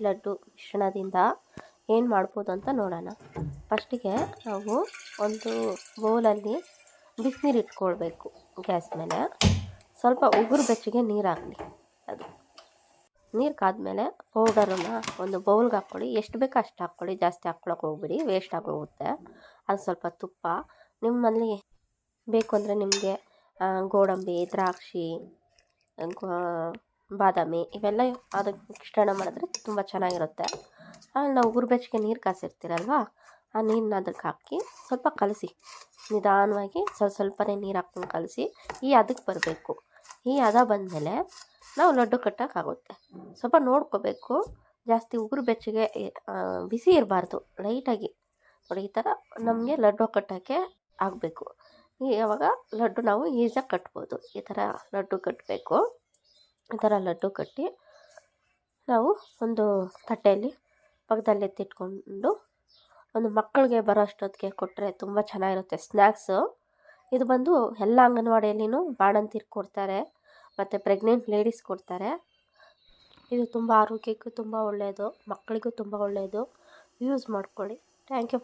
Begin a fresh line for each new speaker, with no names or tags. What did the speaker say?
ಲಡ್ಡು ಮಿಶ್ರಣದಿಂದ ಏನು ಮಾಡ್ಬೋದು ಅಂತ ನೋಡೋಣ. ಫಸ್ಟಿಗೆ ನಾವು ಒಂದು ಬೌಲಲ್ಲಿ ಬಿಸಿನೀರು ಇಟ್ಕೊಳ್ಬೇಕು. ಗ್ಯಾಸ್ ಮೇಲೆ ಸ್ವಲ್ಪ ಉಗುರು ಬೆಚ್ಚಗೆ ನೀರು ಹಾಕಲಿ. ಅದು ನೀರು ಕಾದ್ಮೇಲೆ ಪೌಡರನ್ನು ಒಂದು ಬೌಲ್ಗೆ ಹಾಕ್ಕೊಳ್ಳಿ. ಎಷ್ಟು ಬೇಕೋ ಅಷ್ಟು ಹಾಕ್ಕೊಳ್ಳಿ, ಜಾಸ್ತಿ ಹಾಕ್ಕೊಳಕ್ಕೆ ಹೋಗ್ಬಿಡಿ, ವೇಸ್ಟ್ ಆಗೋಗುತ್ತೆ. ಅದು ಸ್ವಲ್ಪ ತುಪ್ಪ ನಿಮ್ಮಲ್ಲಿ ಬೇಕು ಅಂದರೆ ನಿಮಗೆ ಗೋಡಂಬಿ, ದ್ರಾಕ್ಷಿ, ಬಾದಾಮಿ ಇವೆಲ್ಲ ಅದಕ್ಕೆ ಮಿಶ್ರಣ ಮಾಡಿದ್ರೆ ತುಂಬ ಚೆನ್ನಾಗಿರುತ್ತೆ. ನಾವು ಉಗುರು ಬೆಚ್ಚಗೆ ನೀರು ಕಾಸಿರ್ತೀರಲ್ವ, ಆ ನೀರನ್ನ ಅದಕ್ಕೆ ಹಾಕಿ ಸ್ವಲ್ಪ ಕಲಸಿ, ನಿಧಾನವಾಗಿ ಸ್ವಲ್ಪನೇ ನೀರು ಹಾಕ್ಕೊಂಡು ಕಲಸಿ ಈ ಅದಕ್ಕೆ ಬರಬೇಕು. ಈ ಹದ ಬಂದಮೇಲೆ ನಾವು ಲಡ್ಡು ಕಟ್ಟೋಕ್ಕಾಗುತ್ತೆ. ಸ್ವಲ್ಪ ನೋಡ್ಕೋಬೇಕು, ಜಾಸ್ತಿ ಉಗುರು ಬೆಚ್ಚಗೆ ಬಿಸಿ ಇರಬಾರ್ದು, ಲೈಟಾಗಿ ನೋಡಿ ಈ ಥರ ನಮಗೆ ಲಡ್ಡು ಕಟ್ಟೋಕ್ಕೆ ಆಗಬೇಕು. ಯಾವಾಗ ಲಡ್ಡು ನಾವು ಈಸಿಯಾಗಿ ಕಟ್ಬೋದು. ಈ ಥರ ಲಡ್ಡು ಕಟ್ಟಬೇಕು. ಈ ಥರ ಲಡ್ಡು ಕಟ್ಟಿ ನಾವು ಒಂದು ತಟ್ಟೆಯಲ್ಲಿ ಪಕ್ಕದಲ್ಲಿ ಎತ್ತಿಟ್ಕೊಂಡು ಒಂದು ಮಕ್ಕಳಿಗೆ ಬರೋ ಅಷ್ಟೊತ್ತಿಗೆ ಕೊಟ್ಟರೆ ತುಂಬ ಚೆನ್ನಾಗಿರುತ್ತೆ ಸ್ನ್ಯಾಕ್ಸು. ಇದು ಬಂದು ಎಲ್ಲ ಅಂಗನವಾಡಿಯಲ್ಲಿನೂ ಬಾಣಂತಿಯರು ಕೊಡ್ತಾರೆ, ಮತ್ತು ಪ್ರೆಗ್ನೆಂಟ್ ಲೇಡೀಸ್ ಕೊಡ್ತಾರೆ. ಇದು ತುಂಬ ಆರೋಗ್ಯಕ್ಕೂ ತುಂಬ ಒಳ್ಳೆಯದು, ಮಕ್ಕಳಿಗೂ ತುಂಬ ಒಳ್ಳೆಯದು. ಯೂಸ್ ಮಾಡ್ಕೊಳ್ಳಿ. Thank you.